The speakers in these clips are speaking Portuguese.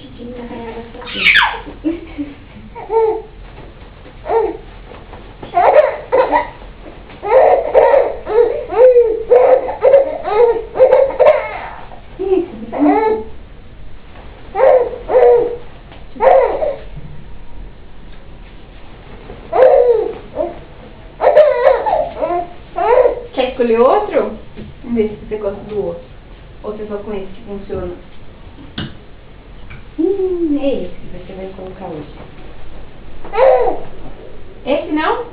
Titinho tá ganhando essa aqui. Quer escolher outro? Vamos ver se você gosta do outro. Ou você só com esse que funciona. É esse que você vai colocar hoje. Esse não?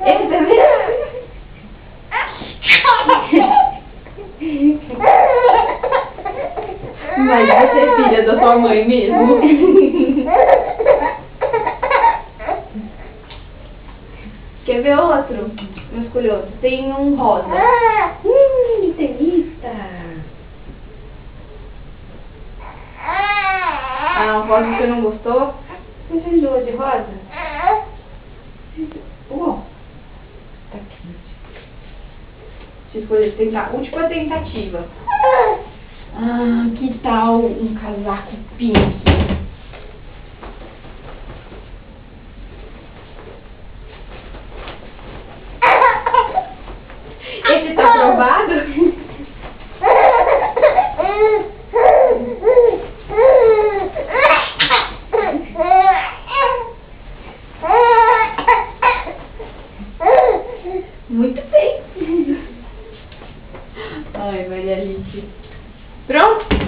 Esse também? Mas você é filha da sua mãe mesmo? Quer ver outro? Vamos escolher outro. Tem um rosa. Tenista. Ah, o rosa você não gostou? Você enjoou de rosa? Tá quente. Deixa eu escolher, tentar. Última tentativa. Que tal um casaco pink? Esse tá aprovado? Muito bem. Ai, Maria Alice. Pronto?